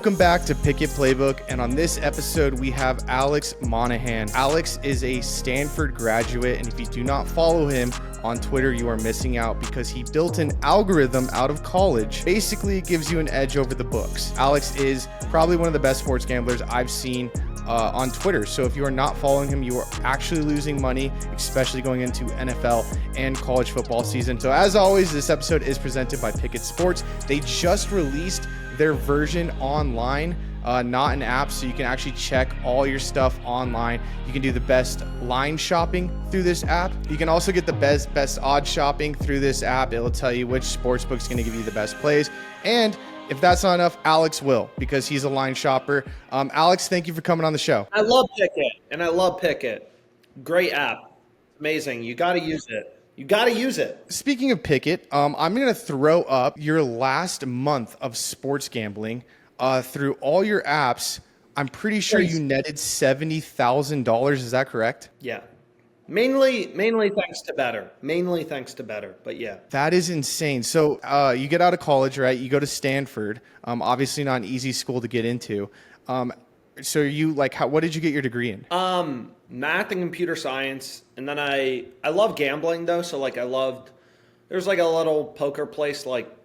Welcome back to Pikkit Playbook, and on this episode we have Alex Monahan. Alex is a Stanford graduate, and if you do not follow him on Twitter, you are missing out because he built an algorithm out of college. Basically, it gives you an edge over the books. Alex is probably one of the best sports gamblers I've seen on Twitter. So if you are not following him, you are actually losing money, especially going into NFL and college football season. So as always, this episode is presented by Pikkit Sports. They just released their version online, not an app, so you can actually check all your stuff online. You can do the best line shopping through this app. You can also get the best odds shopping through this app. It'll tell you which sportsbook's going to give you the best plays. And if that's not enough, Alex will, because he's a line shopper. Alex, thank you for coming on the show. I love Pikkit, and I love Pikkit. Great app. Amazing. You got to use it. You got to use it. Speaking of Pikkit, I'm going to throw up your last month of sports gambling through all your apps. I'm pretty sure you netted $70,000. Is that correct? Yeah. Mainly thanks to Betr. But yeah. That is insane. So you get out of college, right? You go to Stanford. Obviously not an easy school to get into. So you what did you get your degree in? Math and computer science. And then I love gambling though. So there's like a little poker place. Like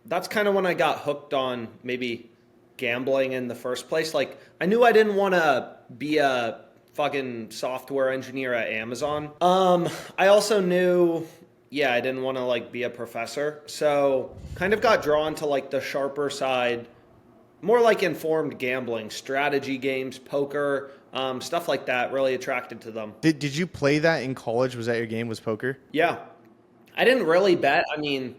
that's kind of when I got hooked on maybe gambling in the first place. Like I knew I didn't want to be a fucking software engineer at Amazon. I also knew, I didn't want to be a professor. So kind of got drawn to the sharper side, more informed gambling, strategy games, poker, stuff like that. Really attracted to them. Did you play that in college? Was that your game, was poker? Yeah. I didn't really bet. I mean,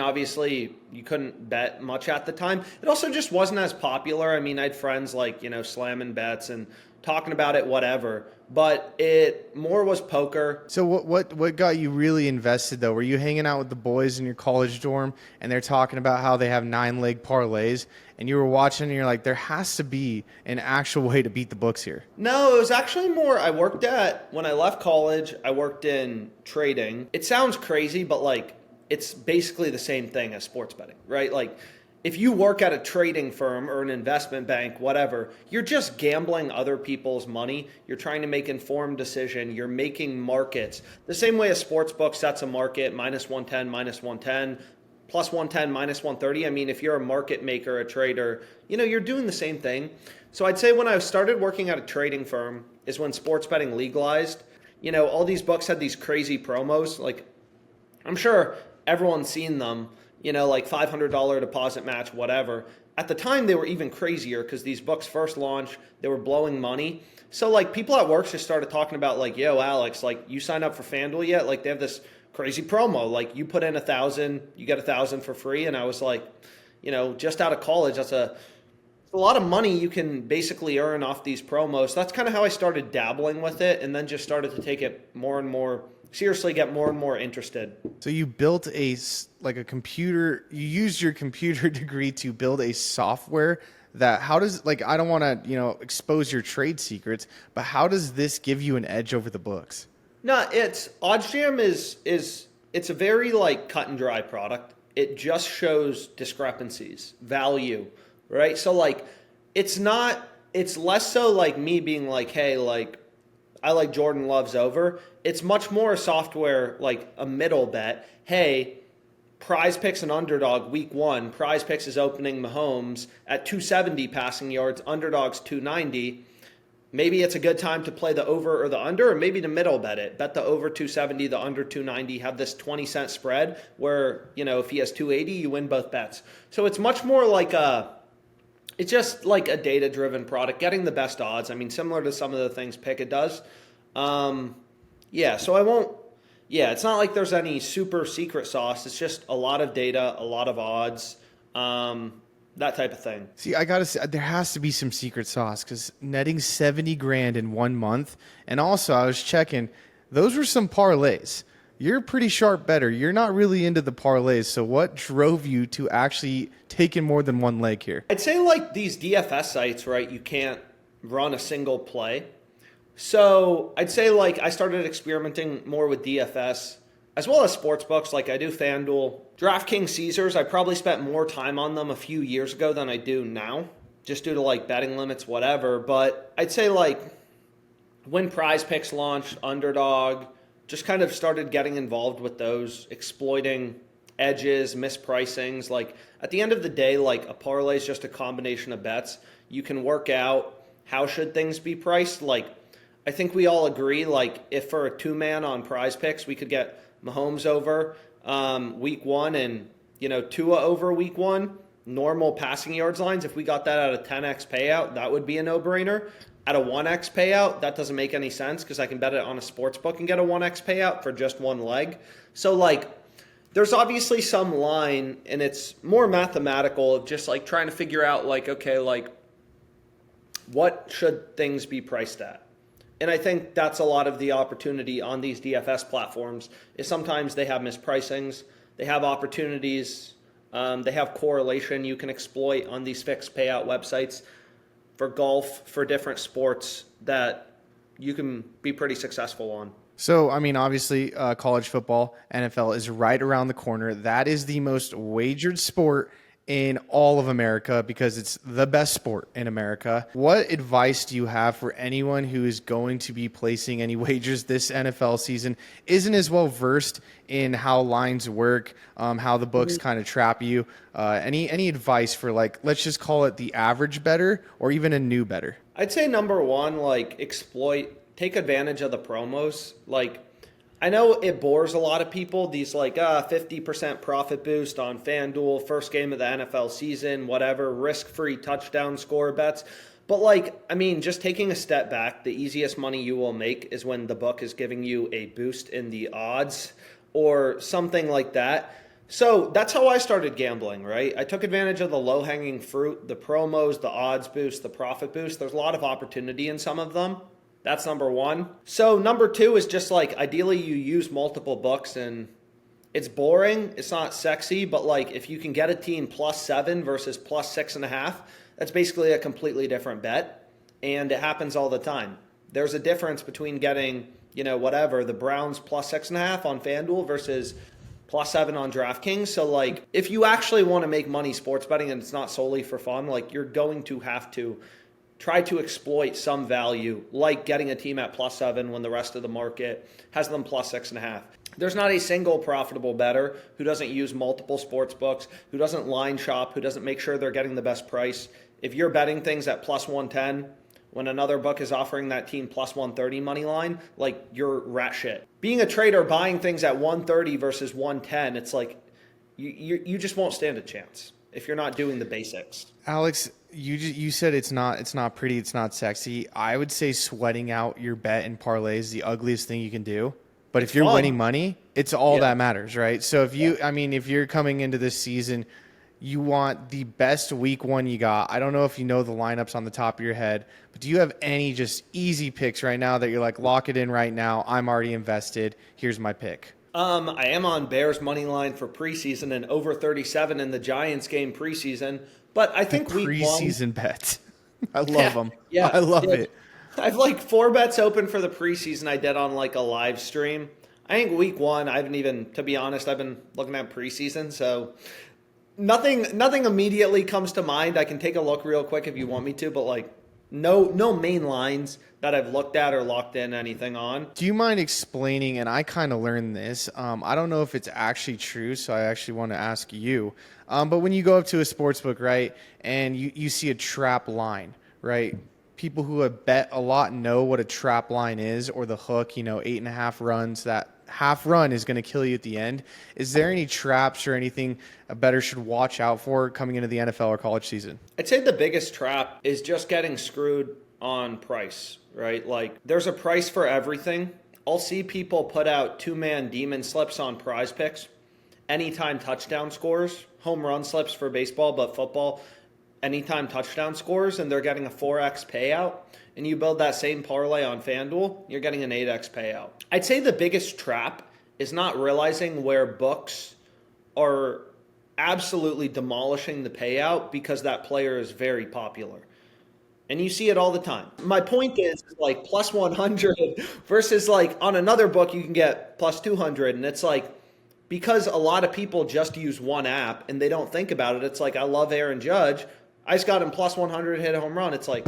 obviously you couldn't bet much at the time. It also just wasn't as popular. I mean, I had friends slamming bets and talking about it, whatever. But it more was poker. So what got you really invested though? Were you hanging out with the boys in your college dorm and they're talking about how they have 9-leg parlays and you were watching and you're like, there has to be an actual way to beat the books here? No, it was actually more, when I left college, I worked in trading. It sounds crazy, but it's basically the same thing as sports betting, right? If you work at a trading firm or an investment bank, whatever, you're just gambling other people's money. You're trying to make informed decision. You're making markets. The same way a sports book sets a market, minus 110, minus 110, plus 110, minus 130. I mean, if you're a market maker, a trader, you're doing the same thing. So I'd say when I started working at a trading firm is when sports betting legalized. All these books had these crazy promos. I'm sure everyone's seen them. $500 deposit match, whatever. At the time, they were even crazier because these books first launched, they were blowing money. So people at work just started talking about yo, Alex, you signed up for FanDuel yet? They have this crazy promo. You put in 1,000, you get 1,000 for free. And I was just out of college, that's a lot of money you can basically earn off these promos. So that's kind of how I started dabbling with it and then just started to take it more and more seriously, get more and more interested. So you built a computer, you used your computer degree to build a software that, how does, I don't want to, expose your trade secrets, but how does this give you an edge over the books? No, OddsJam it's a very cut and dry product. It just shows discrepancies, value, right? So it's less so me being hey, I like Jordan Love's over. It's much more a software, a middle bet. Hey, Prize Picks an underdog week 1. Prize Picks is opening Mahomes at 270 passing yards. Underdog's 290. Maybe it's a good time to play the over or the under, or maybe the middle bet it. Bet the over 270, the under 290. Have this 20-cent spread where, if he has 280, you win both bets. So it's much more it's just a data-driven product, getting the best odds. I mean, similar to some of the things Pikkit does. So I won't, it's not like there's any super secret sauce. It's just a lot of data, a lot of odds, that type of thing. See, I got to say, there has to be some secret sauce because netting 70 grand in 1 month. And also, I was checking, those were some parlays. You're a pretty sharp bettor. You're not really into the parlays. So what drove you to actually take in more than one leg here? I'd say these DFS sites, right? You can't run a single play. So I'd say I started experimenting more with DFS as well as sports books. I do FanDuel, DraftKings, Caesars. I probably spent more time on them a few years ago than I do now. just due to like betting limits, whatever. But I'd say like when Prize Picks launched, Underdog, just kind of started getting involved with those, exploiting edges, mispricings. Like at the end of the day, like a parlay is just a combination of bets. You can work out how should things be priced. Like I think we all agree, like if for a 2-man on Prize Picks, we could get Mahomes over week 1 and Tua over week 1. Normal passing yards lines, if we got that at a 10x payout, that would be a no-brainer. At a 1x payout, that doesn't make any sense because I can bet it on a sports book and get a 1x payout for just one leg. So like there's obviously some line, and it's more mathematical of just like trying to figure out like, okay, like what should things be priced at? And I think that's a lot of the opportunity on these DFS platforms is sometimes they have mispricings, they have opportunities, they have correlation you can exploit on these fixed payout websites for golf, for different sports that you can be pretty successful on. So, I mean, obviously, college football, NFL is right around the corner. That is the most wagered sport in all of America because it's the best sport in America. What advice do you have for anyone who is going to be placing any wagers this NFL season, isn't as well versed in how lines work, how the books kind of trap you? Any advice for, like, let's just call it the average bettor or even a new bettor? I'd say number one, like take advantage of the promos. Like I know it bores a lot of people, these like 50% profit boost on FanDuel, first game of the NFL season, whatever, risk-free touchdown score bets. But like, I mean, just taking a step back, the easiest money you will make is when the book is giving you a boost in the odds or something like that. So that's how I started gambling, right? I took advantage of the low-hanging fruit, the promos, the odds boost, the profit boost. There's a lot of opportunity in some of them. That's number one. So number two is just like, ideally you use multiple books, and it's boring. It's not sexy, but like if you can get a team +7 versus +6.5, that's basically a completely different bet. And it happens all the time. There's a difference between getting, the Browns +6.5 on FanDuel versus +7 on DraftKings. So like if you actually want to make money sports betting and it's not solely for fun, like you're going to have to try to exploit some value, like getting a team at +7 when the rest of the market has them +6.5. There's not a single profitable bettor who doesn't use multiple sports books, who doesn't line shop, who doesn't make sure they're getting the best price. If you're betting things at +110, when another book is offering that team +130 money line, like you're rat shit. Being a trader, buying things at 130 versus 110, it's like you just won't stand a chance if you're not doing the basics. Alex, you said it's not pretty, it's not sexy. I would say sweating out your bet in parlay is the ugliest thing you can do. But if you're winning money, it's all that matters, right? So if if you're coming into this season, you want the best week 1 you got. I don't know if you know the lineups on the top of your head, but do you have any just easy picks right now that you're like, lock it in right now, I'm already invested, here's my pick? I am on Bears money line for preseason and over 37 in the Giants game preseason. But I think week 1 preseason bet. I love them. Yeah, I love it. I've like 4 bets open for the preseason I did on like a live stream. I think week 1, I haven't even, to be honest, I've been looking at preseason, so nothing immediately comes to mind. I can take a look real quick if you want me to, but like no main lines that I've looked at or locked in anything on. Do you mind explaining, and I kind of learned this, I don't know if it's actually true, so I actually want to ask you, but when you go up to a sports book, right, and you see a trap line, right, people who have bet a lot know what a trap line is, or the hook, 8.5 runs, that half run is going to kill you at the end. Is there any traps or anything a bettor should watch out for coming into the NFL or college season? I'd say the biggest trap is just getting screwed on price, right? Like there's a price for everything. I'll see people put out 2-man demon slips on Prize Picks, anytime touchdown scores, home run slips for baseball, but football, anytime touchdown scores, and they're getting a 4x payout. And you build that same parlay on FanDuel, you're getting an 8x payout. I'd say the biggest trap is not realizing where books are absolutely demolishing the payout because that player is very popular. And you see it all the time. My point is like +100 versus like on another book you can get +200. And it's like, because a lot of people just use one app and they don't think about it. It's like, I love Aaron Judge, I just got him plus 100, hit a home run. It's like,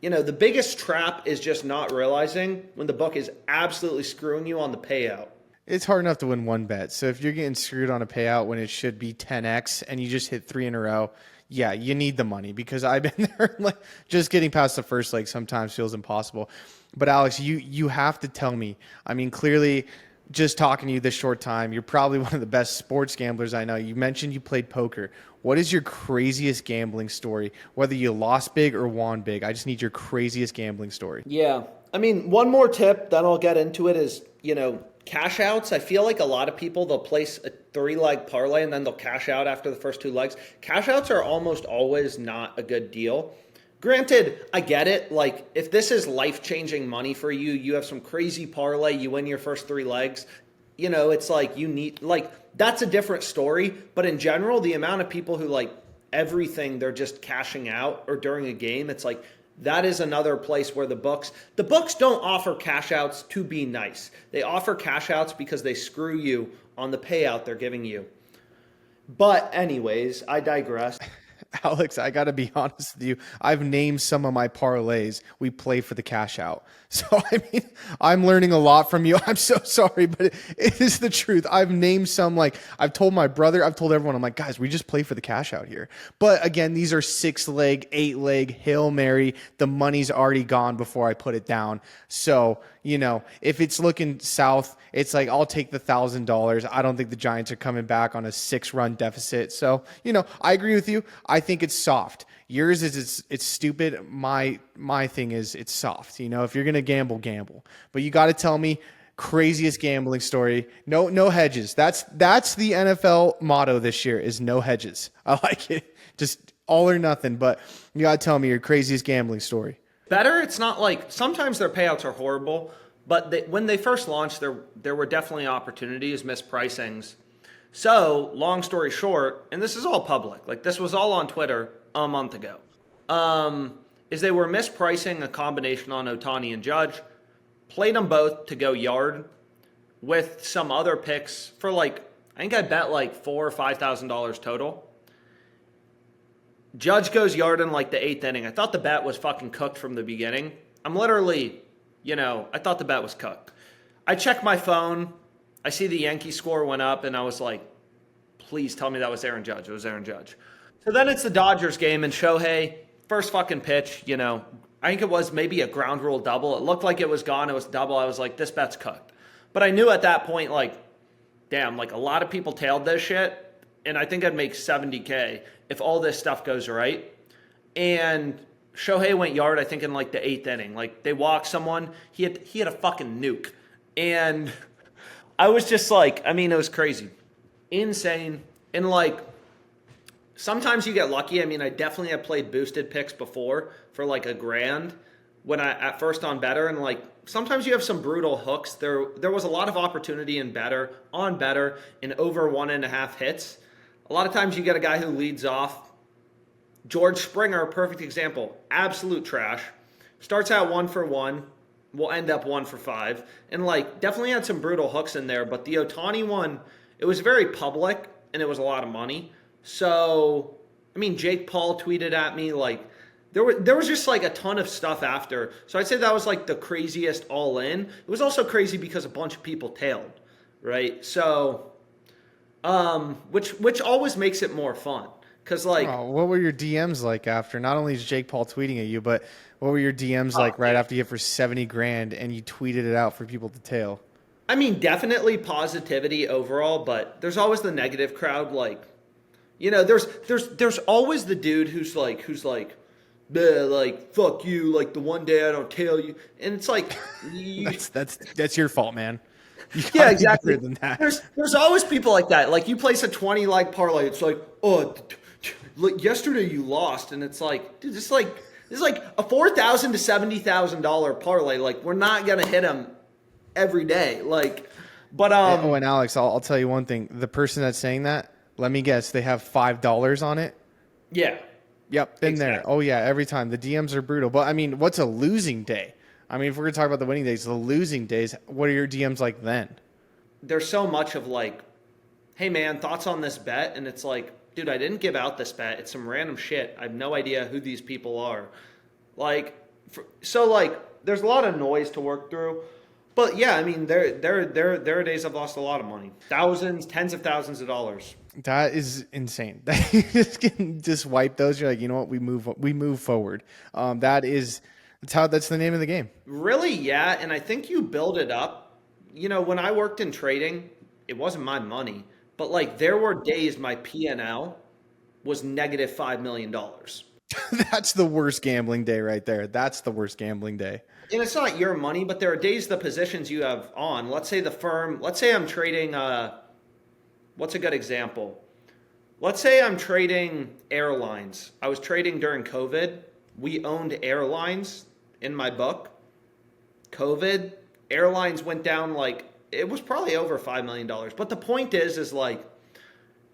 the biggest trap is just not realizing when the book is absolutely screwing you on the payout. It's hard enough to win one bet. So if you're getting screwed on a payout when it should be 10x and you just hit 3 in a row, yeah, you need the money, because I've been there. Like, just getting past the first leg sometimes feels impossible. But Alex, you have to tell me. I mean, clearly, just talking to you this short time, you're probably one of the best sports gamblers I know. You mentioned you played poker. What is your craziest gambling story? Whether you lost big or won big, I just need your craziest gambling story. Yeah. I mean, one more tip, then I'll get into it, is, cash outs. I feel like a lot of people, they'll place a 3-leg parlay and then they'll cash out after the first 2 legs. Cash outs are almost always not a good deal. Granted, I get it. Like, if this is life-changing money for you, you have some crazy parlay, you win your first 3 legs, it's like you need, like, that's a different story. But in general, the amount of people who, like, everything they're just cashing out or during a game, it's like, that is another place where the books don't offer cash outs to be nice. They offer cash outs because they screw you on the payout they're giving you. But anyways, I digress. Alex, I got to be honest with you. I've named some of my parlays we play for the cash out. So, I mean, I'm learning a lot from you. I'm so sorry, but it is the truth. I've named some, like, I've told my brother, I've told everyone, I'm like, guys, we just play for the cash out here. But again, these are 6-leg, 8-leg, Hail Mary. The money's already gone before I put it down. So, if it's looking south, it's like, I'll take the $1,000. I don't think the Giants are coming back on a 6-run deficit. So, I agree with you. I think it's soft. Yours is it's stupid. My thing is it's soft. If you're gonna gamble. But you got to tell me craziest gambling story. No hedges. That's the NFL motto this year is no hedges. I like it. Just all or nothing. But you got to tell me your craziest gambling story. Betr, it's not like, sometimes their payouts are horrible, but when they first launched, there were definitely opportunities, mispricings. So, long story short, and this is all public, like this was all on Twitter a month ago, is they were mispricing a combination on Ohtani and Judge, played them both to go yard with some other picks for I think I bet $4,000 or $5,000 total. Judge goes yard in the 8th inning. I thought the bet was fucking cooked from the beginning. I'm literally, I thought the bet was cooked. I check my phone. I see the Yankee score went up, and I was like, please tell me that was Aaron Judge. It was Aaron Judge. So then it's the Dodgers game, and Shohei, first fucking pitch, I think it was maybe a ground rule double. It looked like it was gone. It was double. I was like, this bet's cooked. But I knew at that point, damn, a lot of people tailed this shit, and I think I'd make $70K if all this stuff goes right. And Shohei went yard, I think, in the 8th inning. They walked someone. He had a fucking nuke. And I was just it was crazy. Insane. And sometimes you get lucky. I mean, I definitely have played boosted picks before for $1,000 when at first on Betr, and sometimes you have some brutal hooks. There was a lot of opportunity in Betr, in over 1.5 hits. A lot of times you get a guy who leads off. George Springer, perfect example, absolute trash. Starts out 1 for 1, will end up 1 for 5. And definitely had some brutal hooks in there, but the Ohtani one, it was very public and it was a lot of money. So, I mean, Jake Paul tweeted at me, there was just a ton of stuff after. So I'd say that was the craziest all in. It was also crazy because a bunch of people tailed, right? So, which always makes it more fun. Because what were your DMs like after? Not only is Jake Paul tweeting at you, but what were your DMs right after you hit for $70,000 and you tweeted it out for people to tail? I mean, definitely positivity overall, but there's always the negative crowd. There's always the dude who's fuck you, the one day I don't tail you, and it's that's your fault, man. Yeah, exactly. Than that. There's always people like that. You place a 20 parlay, it's yesterday you lost, and it's dude, this is a $4,000 to $70,000 parlay. We're not gonna hit them every day. And Alex, I'll tell you one thing. The person that's saying that, let me guess, they have $5 on it. Yeah. Yep, been exactly. there. Oh yeah, every time. The DMs are brutal. But I mean, what's a losing day? I mean, if we're gonna talk about the winning days, the losing days, what are your DMs like then? There's so much of hey man, thoughts on this bet? And it's dude, I didn't give out this bet. It's some random shit. I have no idea who these people are. Like, there's a lot of noise to work through. But yeah, I mean, there are days I've lost a lot of money, thousands, tens of thousands of dollars. That is insane. That you just can just wipe those. You're like, you know what? We move forward. That's the name of the game. Really, yeah. And I think you build it up. You know, when I worked in trading, it wasn't my money, but like there were days my P&L was negative $5 million. That's the worst gambling day right there. That's the worst gambling day. And it's not your money, but there are days the positions you have on. Let's say let's say I'm trading, what's a good example? Let's say I'm trading airlines. I was trading during COVID. We owned airlines in my book. COVID, airlines went down it was probably over $5 million. But the point is like,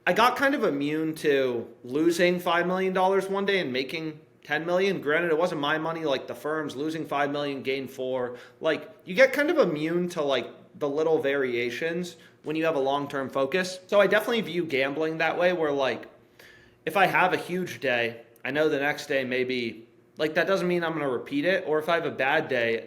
I got kind of immune to losing $5 million one day and making 10 million. Granted, it wasn't my money, like the firm's losing 5 million, gain 4. Like, you get kind of immune to like the little variations when you have a long-term focus. So I definitely view gambling that way, where like, if I have a huge day, I know the next day maybe, like, that doesn't mean I'm going to repeat it. Or if I have a bad day,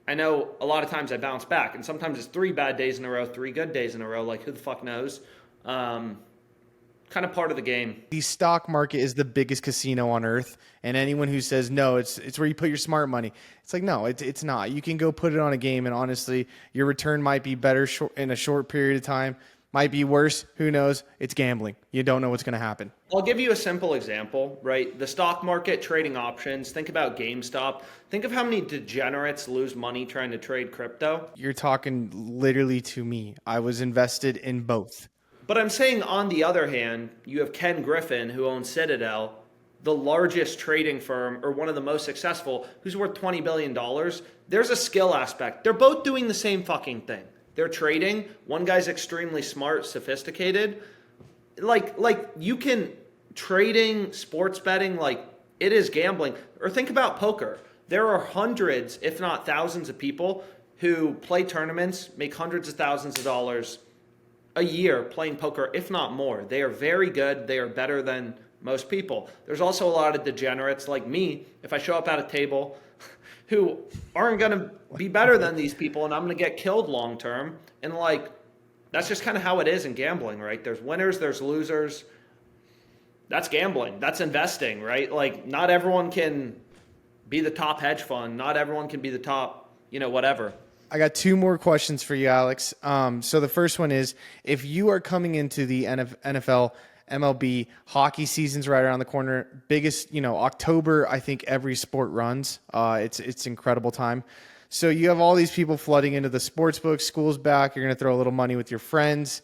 I know a lot of times I bounce back. And sometimes it's 3 bad days in a row, 3 good days in a row. Like, who the fuck knows? Kind of part of the game. The stock market is the biggest casino on earth, and anyone who says no, it's where you put your smart money. It's like, no, it's not. You can go put it on a game, and honestly, your return might be better in a short period of time, might be worse. Who knows? It's gambling. You don't know what's going to happen. I'll give you a simple example, right? The stock market, trading options. Think about GameStop. Think of how many degenerates lose money trying to trade crypto. You're talking literally to me. I was invested in both. But I'm saying, on the other hand, you have Ken Griffin, who owns Citadel, the largest trading firm, or one of the most successful, who's worth $20 billion. There's a skill aspect. They're both doing the same fucking thing. They're trading. One guy's extremely smart, sophisticated. Like you can, trading, sports betting, like, it is gambling. Or think about poker. There are hundreds, if not thousands of people who play tournaments, make hundreds of thousands of dollars a year playing poker, if not more. They are very good. They are better than most people. There's also a lot of degenerates like me, if I show up at a table, who aren't going to be better than these people, and I'm going to get killed long term. And like, that's just kind of how it is in gambling, right? There's winners, there's losers. That's gambling. That's investing, right? Like, not everyone can be the top hedge fund. Not everyone can be the top, whatever. I got 2 more questions for you, Alex. So the first one is, if you are coming into the NFL, MLB, hockey season's right around the corner, biggest, October, I think every sport runs. It's incredible time. So you have all these people flooding into the sports book, school's back, you're going to throw a little money with your friends.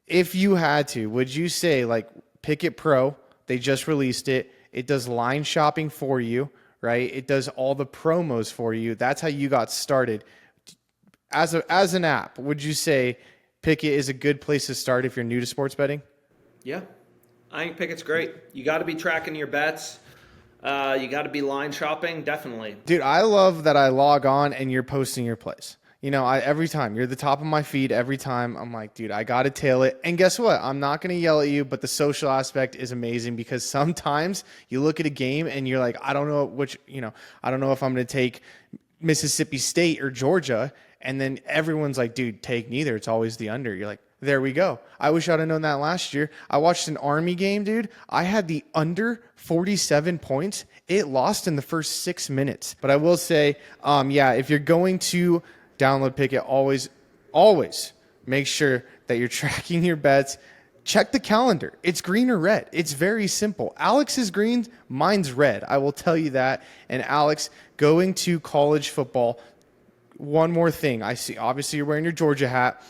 If you had to, would you say, like, Pikkit Pro, they just released it, it does line shopping for you, right? It does all the promos for you. That's how you got started. As an app, would you say Pikkit is a good place to start if you're new to sports betting? Yeah, I think Pikkit's great. You got to be tracking your bets. You got to be line shopping, definitely. Dude, I love that I log on and you're posting your plays. Every time you're the top of my feed, every time I'm like, dude, I got to tail it. And guess what? I'm not going to yell at you, but the social aspect is amazing, because sometimes you look at a game and you're like, I don't know if I'm going to take Mississippi State or Georgia. And then everyone's like, dude, take neither. It's always the under. You're like, there we go. I wish I'd have known that last year. I watched an Army game, dude. I had the under 47 points. It lost in the first 6 minutes. But I will say, if you're going to download Pikkit, always make sure that you're tracking your bets. Check the calendar. It's green or red. It's very simple. Alex is green. Mine's red. I will tell you that. And Alex, going to college football, one more thing. I see, obviously, you're wearing your Georgia hat.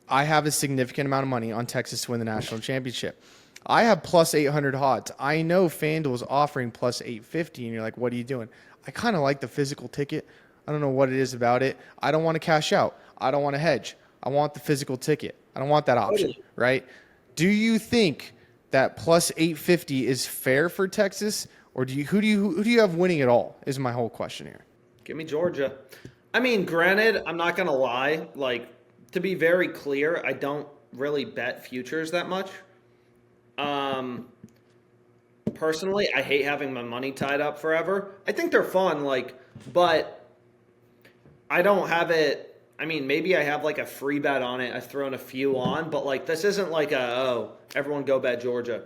I have a significant amount of money on Texas to win the national championship. I have plus 800 odds. I know FanDuel is offering plus 850, and you're like, what are you doing? I kind of like the physical ticket. I don't know what it is about it. I don't want to cash out. I don't want to hedge. I want the physical ticket. I don't want that option, right? Do you think that plus 850 is fair for Texas, or who do you have winning it all? Is my whole question here. Give me Georgia. I mean, granted, I'm not going to lie. Like, to be very clear, I don't really bet futures that much. Personally, I hate having my money tied up forever. I think they're fun, but I don't have it. I mean, maybe I have like a free bet on it. I've thrown a few on, but like this isn't like everyone go bet Georgia.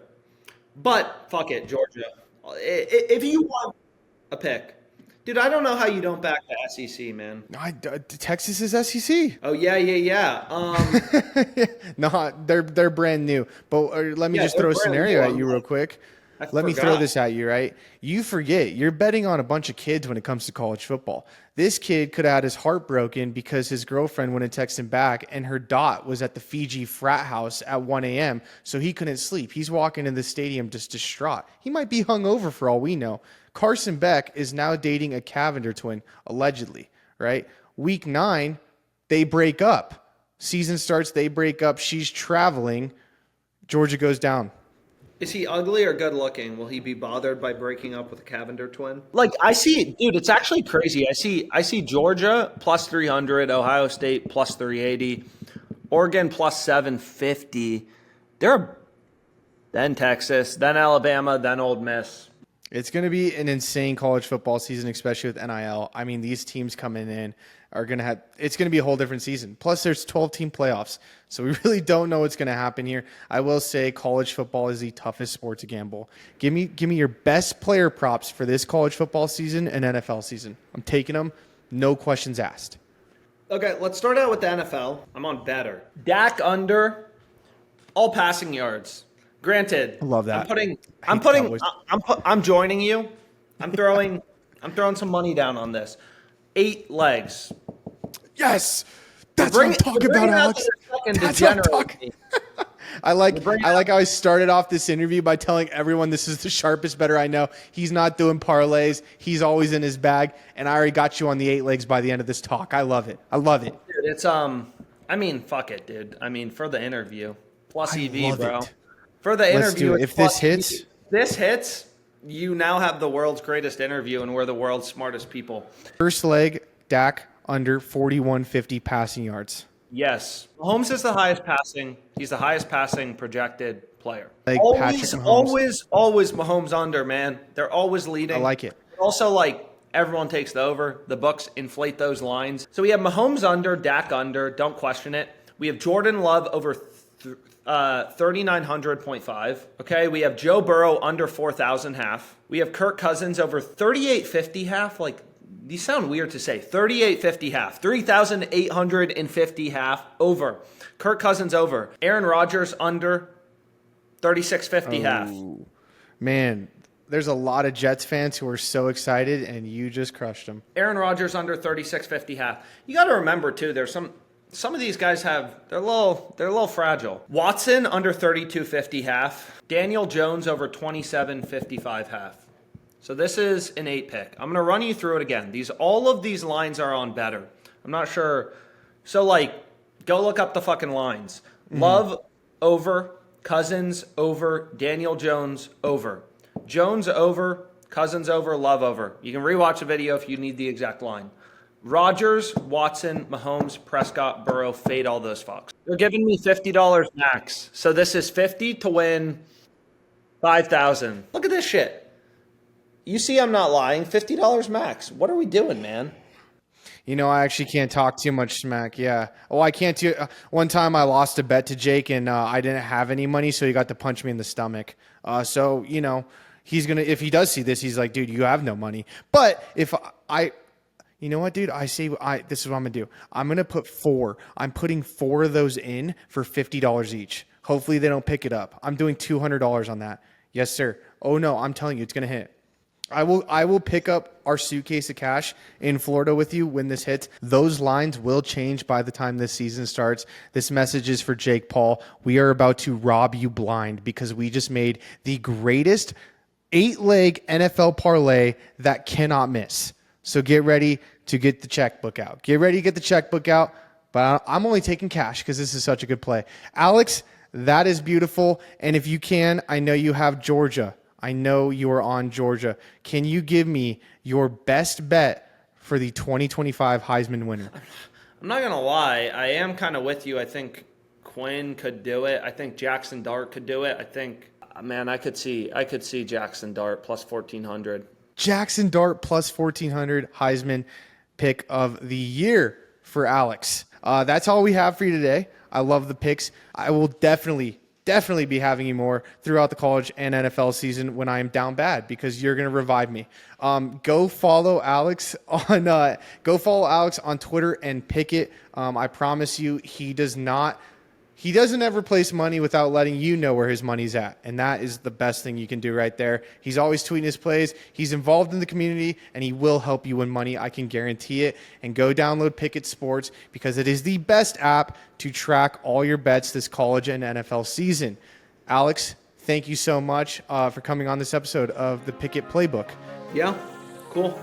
But fuck it, Georgia. If you want a pick, dude, I don't know how you don't back the SEC, man. Texas is SEC. Oh yeah. No, they're brand new. But let me just throw a scenario at you real quick. Let me throw this at you, right? You forget, you're betting on a bunch of kids when it comes to college football. This kid could have had his heart broken because his girlfriend wouldn't text him back and her dot was at the Fiji frat house at 1 a.m., so he couldn't sleep. He's walking in the stadium just distraught. He might be hungover for all we know. Carson Beck is now dating a Cavender twin, allegedly, right? Week 9, they break up. Season starts, they break up. She's traveling. Georgia goes down. Is he ugly or good looking? Will he be bothered by breaking up with a Cavender twin? Like I see, dude, it's actually crazy. I see Georgia plus 300, Ohio State plus 380, Oregon plus 750. Then Texas, then Alabama, then Ole Miss. It's going to be an insane college football season, especially with NIL. I mean, these teams coming in are going to have – it's going to be a whole different season. Plus, there's 12-team playoffs, so we really don't know what's going to happen here. I will say college football is the toughest sport to gamble. Give me your best player props for this college football season and NFL season. I'm taking them, no questions asked. Okay, let's start out with the NFL. I'm on Betr. Dak under, all passing yards. Granted, I love that. I'm joining you. I'm throwing some money down on this. 8 legs. Yes, that's what I'm talking about, Alex. That's what I'm talking. I like how I started off this interview by telling everyone this is the sharpest bettor I know. He's not doing parlays. He's always in his bag, and I already got you on the 8 legs by the end of this talk. I love it. Dude, it's I mean, fuck it, dude. I mean, for the interview plus EV, bro. It. For the interview, if this hits, you now have the world's greatest interview, and we're the world's smartest people. First leg, Dak under 4150 passing yards. Yes, Mahomes is the highest passing. He's the highest passing projected player. Like always Mahomes under, man. They're always leading. I like it. Also, everyone takes the over. The books inflate those lines. So we have Mahomes under, Dak under. Don't question it. We have Jordan Love over 3,900.5. Okay, we have Joe Burrow under 4,000 half. We have Kirk Cousins over 3,850 half. These sound weird to say. 3,850 half. 3,850 half over. Kirk Cousins over. Aaron Rodgers under 3,650 half. Man, there's a lot of Jets fans who are so excited, and you just crushed them. Aaron Rodgers under 3,650 half. You got to remember too. There's some of these guys they're a little fragile. Watson under 32.50 half. Daniel Jones over 27.55 half. So this is an 8 pick. I'm gonna run you through it again. All of these lines are on Betr. I'm not sure. So go look up the fucking lines. Love over, Cousins over, Daniel Jones over, Jones over, Cousins over, Love over. You can rewatch the video if you need the exact line. Rodgers, Watson, Mahomes, Prescott, Burrow, fade all those fucks. They're giving me $50 max. So this is 50 to win 5,000. Look at this shit. You see I'm not lying. $50 max. What are we doing, man? I actually can't talk too much smack. Yeah. Oh, I can't do. One time I lost a bet to Jake, and I didn't have any money, so he got to punch me in the stomach. So he's gonna. If he does see this, he's like, dude, you have no money. But if you know what, dude? This is what I'm going to do. I'm going to put 4. I'm putting 4 of those in for $50 each. Hopefully they don't pick it up. I'm doing $200 on that. Yes, sir. Oh, no, I'm telling you, it's going to hit. I will pick up our suitcase of cash in Florida with you when this hits. Those lines will change by the time this season starts. This message is for Jake Paul. We are about to rob you blind because we just made the greatest 8-leg NFL parlay that cannot miss. So get ready to get the checkbook out. But I'm only taking cash because this is such a good play. Alex, that is beautiful. And if you can, I know you have Georgia. I know you are on Georgia. Can you give me your best bet for the 2025 Heisman winner? I'm not going to lie. I am kind of with you. I think Quinn could do it. I think Jackson Dart could do it. Man, I could see Jackson Dart plus 1,400. Jackson Dart plus 1,400, Heisman pick of the year for Alex. That's all we have for you today. I love the picks. I will definitely be having you more throughout the college and NFL season when I am down bad, because you're going to revive me. Go follow Alex on Twitter and Pikkit. I promise you, he doesn't ever place money without letting you know where his money's at. And that is the best thing you can do right there. He's always tweeting his plays. He's involved in the community, and he will help you win money. I can guarantee it. And go download Pikkit Sports, because it is the best app to track all your bets this college and NFL season. Alex, thank you so much for coming on this episode of the Pikkit Playbook. Yeah, cool.